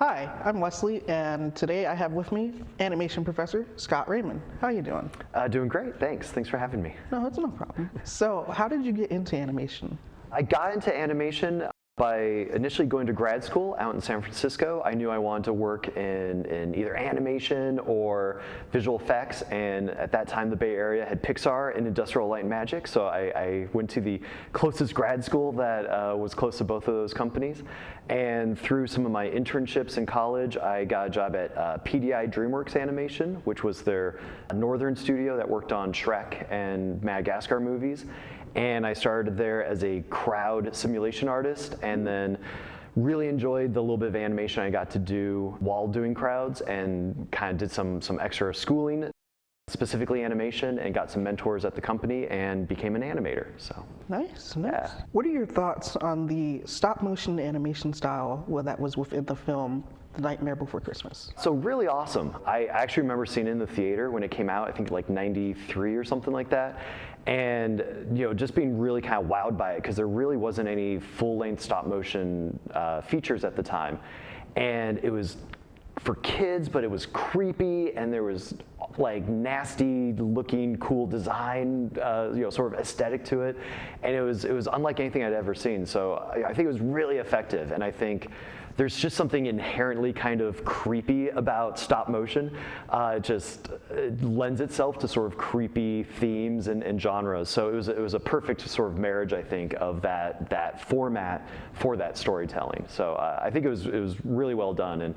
Hi, I'm Wesley, and today I have with me Animation Professor Scott Raymond. How are you doing? Doing great, thanks. Thanks for having me. No, it's no problem. So, how did you get into animation? I got into animation by initially going to grad school out in San Francisco. I knew I wanted to work in either animation or visual effects, and at that time the Bay Area had Pixar and Industrial Light and Magic, so I went to the closest grad school that was close to both of those companies. And through some of my internships in college, I got a job at PDI DreamWorks Animation, which was their northern studio that worked on Shrek and Madagascar movies. And I started there as a crowd simulation artist, and then really enjoyed the little bit of animation I got to do while doing crowds, and kind of did some extra schooling, specifically animation, and got some mentors at the company and became an animator. So Nice. Yeah. What are your thoughts on the stop-motion animation style that was within the film The Nightmare Before Christmas? So really awesome. I actually remember seeing it in the theater when it came out, I think like 93 or something like that. And just being really kind of wowed by it, because there really wasn't any full-length stop-motion features at the time. And it was for kids, but it was creepy, and there was like nasty looking cool design, sort of aesthetic to it. And it was unlike anything I'd ever seen. So I think it was really effective, and I think there's just something inherently kind of creepy about stop motion. It lends itself to sort of creepy themes and genres. So it was a perfect sort of marriage, I think, of that format for that storytelling. So I think it was really well done. And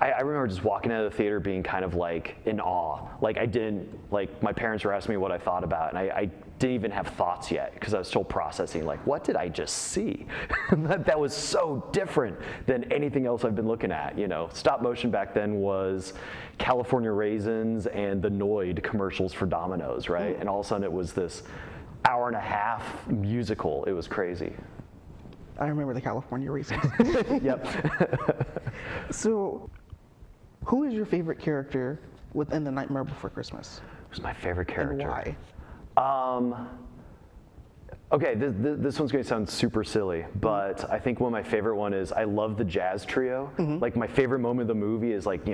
I remember just walking out of the theater being kind of like in awe. Like my parents were asking me what I thought about, and I didn't even have thoughts yet, because I was still processing, like, what did I just see? that was so different than anything else I've been looking at. Stop motion back then was California Raisins and the Noid commercials for Domino's, right? And all of a sudden it was this hour-and-a-half musical. It was crazy. I remember the California Raisins. Yep. So, who is your favorite character within The Nightmare Before Christmas? Who's my favorite character? And why? Okay, this one's going to sound super silly, but I think one of my favorite one is I love the jazz trio. Like my favorite moment of the movie is like,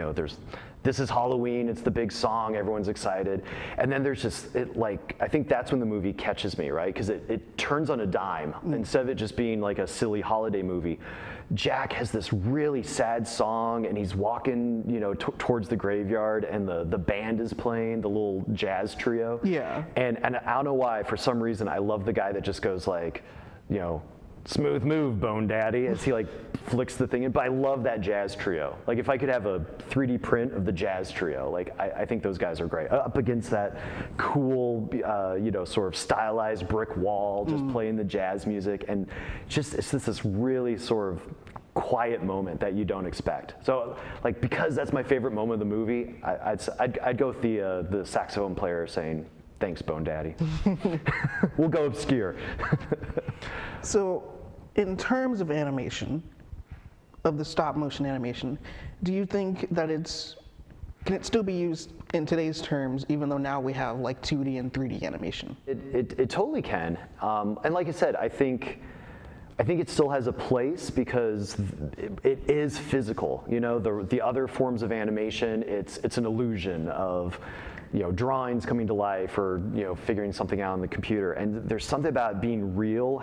this is Halloween, it's the big song, everyone's excited. And then there's just, I think that's when the movie catches me, right? Because it turns on a dime. Instead of it just being like a silly holiday movie, Jack has this really sad song, and he's walking, towards the graveyard, and the band is playing, the little jazz trio. Yeah. And I don't know why, for some reason, I love the guy that just goes like, smooth move, Bone Daddy, as he like flicks the thing in. But I love that jazz trio. Like if I could have a 3D print of the jazz trio, like I think those guys are great. Up against that cool, sort of stylized brick wall, just playing the jazz music, and it's just this really sort of quiet moment that you don't expect. So like, because that's my favorite moment of the movie, I'd go with the saxophone player saying, "Thanks, Bone Daddy." We'll go obscure. So, in terms of animation, of the stop motion animation, do you think that can it still be used in today's terms, even though now we have like 2D and 3D animation? It totally can. And like I said, I think it still has a place, because it is physical. The other forms of animation, it's an illusion of drawings coming to life, or figuring something out on the computer. And there's something about being real,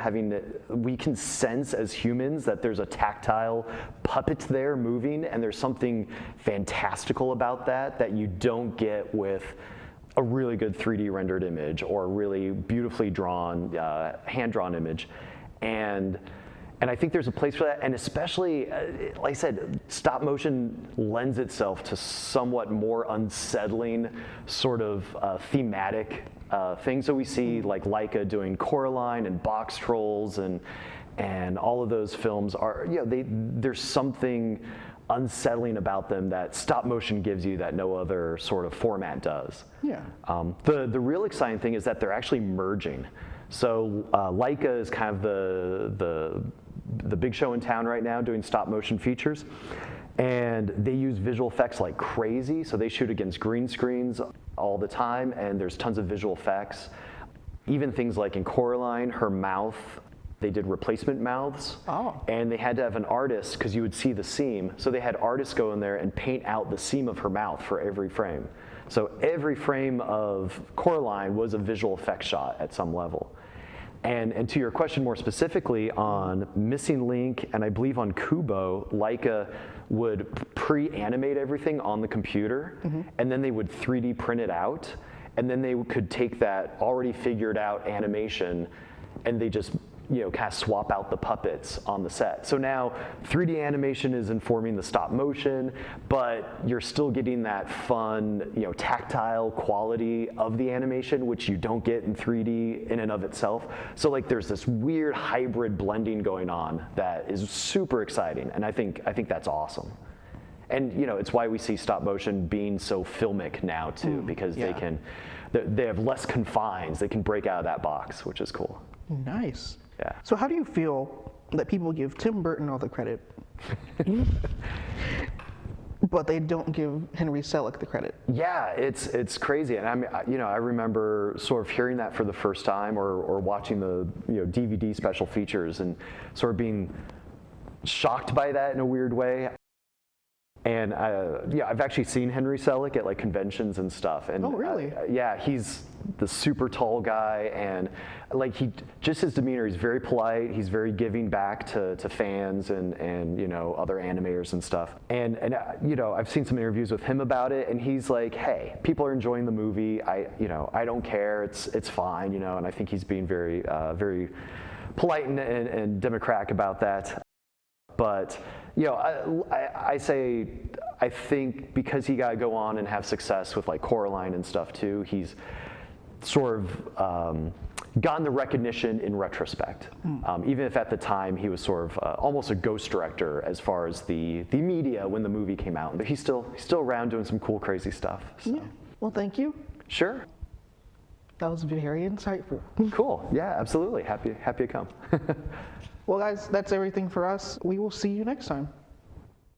we can sense as humans that there's a tactile puppet there moving, and there's something fantastical about that you don't get with a really good 3D rendered image or a really beautifully drawn, hand-drawn image. And I think there's a place for that, and especially, like I said, stop motion lends itself to somewhat more unsettling sort of thematic things. So we see like Leica doing Coraline and Box Trolls, and all of those films are, there's something unsettling about them that stop motion gives you that no other sort of format does. Yeah. The real exciting thing is that they're actually merging. So Leica is kind of the big show in town right now, doing stop motion features, and they use visual effects like crazy. So they shoot against green screens all the time, and there's tons of visual effects. Even things like in Coraline, her mouth They did replacement mouths, Oh. and they had to have an artist, because you would see the seam, so they had artists go in there and paint out the seam of her mouth for every frame. So every frame of Coraline was a visual effects shot at some level. And to your question more specifically on Missing Link, and I believe on Kubo, Leica would pre-animate everything on the computer, and then they would 3D print it out, and then they could take that already figured out animation, and they just kind of swap out the puppets on the set. So now 3D animation is informing the stop motion, but you're still getting that fun, tactile quality of the animation, which you don't get in 3D in and of itself. So like there's this weird hybrid blending going on that is super exciting, and I think that's awesome. And it's why we see stop motion being so filmic now too, because yeah. they have less confines. They can break out of that box, which is cool. Nice. Yeah. So how do you feel that people give Tim Burton all the credit, but they don't give Henry Selick the credit? Yeah, it's crazy, and I remember sort of hearing that for the first time, or watching the DVD special features, and sort of being shocked by that in a weird way. And I've actually seen Henry Selick at like conventions and stuff. And oh, really? Yeah, he's the super tall guy, and like his demeanor, he's very polite. He's very giving back to fans and other animators and stuff. And I've seen some interviews with him about it, and he's like, hey, people are enjoying the movie. I don't care. It's fine. And I think he's being very very polite and democratic about that. But I think because he got to go on and have success with like Coraline and stuff too, he's sort of gotten the recognition in retrospect. Even if at the time he was sort of almost a ghost director as far as the media when the movie came out, but he's still around doing some cool, crazy stuff. So. Yeah. Well, thank you. Sure. That was very insightful. Cool. Yeah, absolutely. Happy to come. Well, guys, that's everything for us. We will see you next time.